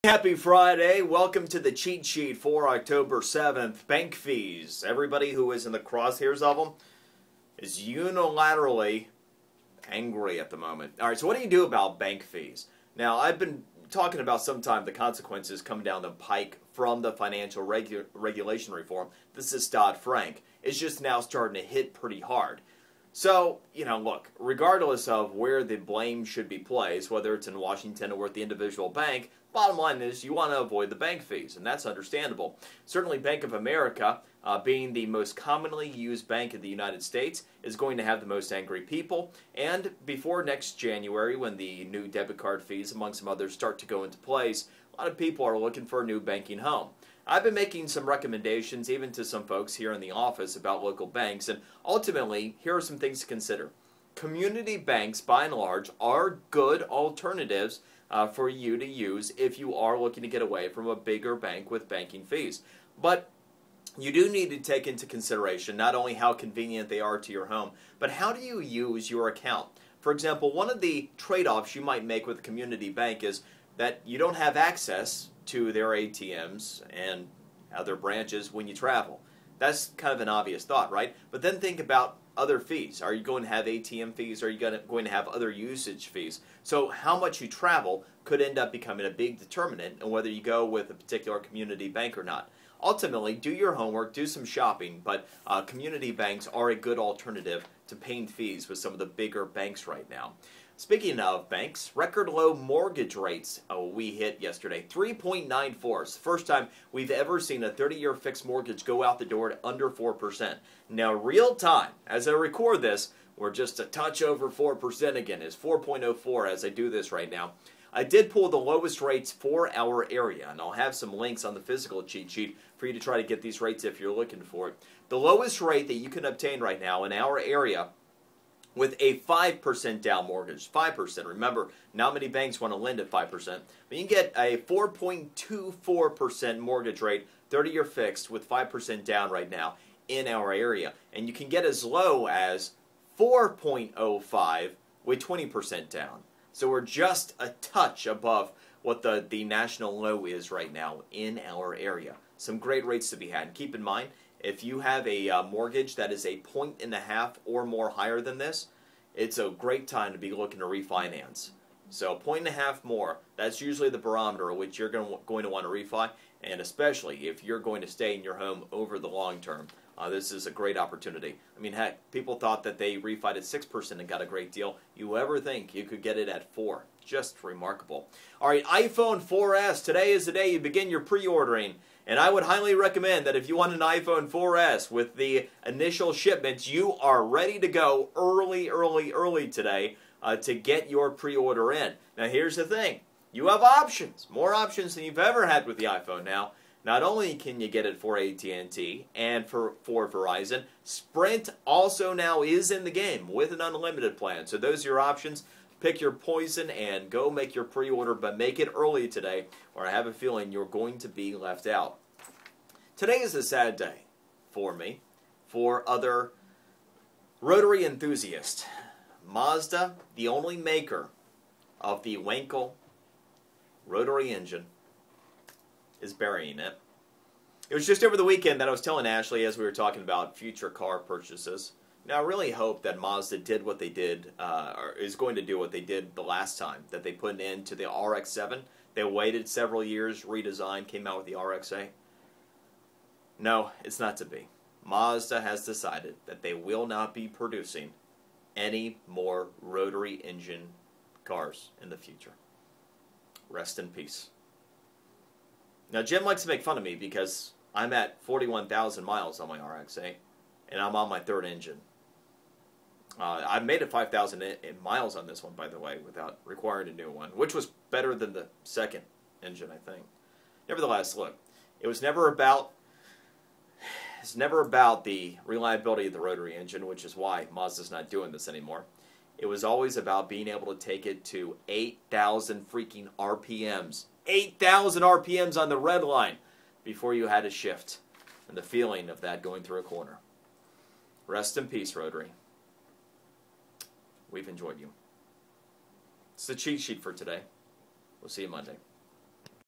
Happy Friday. Welcome to the cheat sheet for October 7th. Bank fees. Everybody who is in the crosshairs of them is unilaterally angry at the moment. All right, so what do you do about bank fees? Now, I've been talking about sometime the consequences coming down the pike from the financial regulation reform. This is Dodd-Frank. It's just now starting to hit pretty hard. So, look, regardless of where the blame should be placed, whether it's in Washington or at the individual bank, bottom line is you want to avoid the bank fees, and that's understandable. Certainly Bank of America, being the most commonly used bank in the United States, is going to have the most angry people. And before next January, when the new debit card fees, among some others, start to go into place, a lot of people are looking for a new banking home. I've been making some recommendations, even to some folks here in the office, about local banks, and ultimately, here are some things to consider. Community banks, by and large, are good alternatives for you to use if you are looking to get away from a bigger bank with banking fees. But you do need to take into consideration not only how convenient they are to your home, but how do you use your account. For example, one of the trade-offs you might make with a community bank is that you don't have access to their ATMs and other branches when you travel. That's kind of an obvious thought, right? But then think about other fees. Are you going to have ATM fees? Are you going to have other usage fees? So how much you travel could end up becoming a big determinant on whether you go with a particular community bank or not. Ultimately, do your homework, do some shopping, but community banks are a good alternative to paying fees with some of the bigger banks right now. Speaking of banks, record low mortgage rates we hit yesterday, 3.94. It's the first time we've ever seen a 30-year fixed mortgage go out the door to under 4%. Now, real time, as I record this, we're just a touch over 4% again. It's 4.04 as I do this right now. I did pull the lowest rates for our area, and I'll have some links on the physical cheat sheet for you to try to get these rates if you're looking for it. The lowest rate that you can obtain right now in our area with a 5% down mortgage, 5%. Remember, not many banks want to lend at 5%. But you can get a 4.24% mortgage rate, 30-year fixed with 5% down right now in our area. And you can get as low as 4.05 with 20% down. So we're just a touch above what the national low is right now in our area. Some great rates to be had. And keep in mind, if you have a mortgage that is a 1.5 or more higher than this, it's a great time to be looking to refinance. So 1.5 more, that's usually the barometer at which you're going to want to refi, and especially if you're going to stay in your home over the long term. This is a great opportunity. I mean, heck, people thought that they refied at 6% and got a great deal. You ever think you could get it at 4%? Just remarkable. All right, iPhone 4S. Today is the day you begin your pre-ordering. And I would highly recommend that if you want an iPhone 4S with the initial shipments, you are ready to go early today to get your pre-order in. Now, here's the thing. You have options, more options than you've ever had with the iPhone now. Not only can you get it for AT&T and for Verizon, Sprint also now is in the game with an unlimited plan. So those are your options. Pick your poison and go make your pre-order, but make it early today, or I have a feeling you're going to be left out. Today is a sad day for me, for other rotary enthusiasts. Mazda, the only maker of the Wankel rotary engine, is burying it. It was just over the weekend that I was telling Ashley, as we were talking about future car purchases. Now, I really hope that Mazda did what they did, or is going to do what they did the last time, that they put an end to the RX-7. They waited several years, redesigned, came out with the RX-8. No, it's not to be. Mazda has decided that they will not be producing any more rotary engine cars in the future. Rest in peace. Now, Jim likes to make fun of me because I'm at 41,000 miles on my RX-8, and I'm on my third engine. I've made it 5,000 miles on this one, by the way, without requiring a new one, which was better than the second engine, I think. Nevertheless, look, it's never about the reliability of the rotary engine, which is why Mazda's not doing this anymore. It was always about being able to take it to 8,000 freaking RPMs. 8,000 RPMs on the red line before you had to shift. And the feeling of that going through a corner. Rest in peace, Rotary. We've enjoyed you. It's the cheat sheet for today. We'll see you Monday.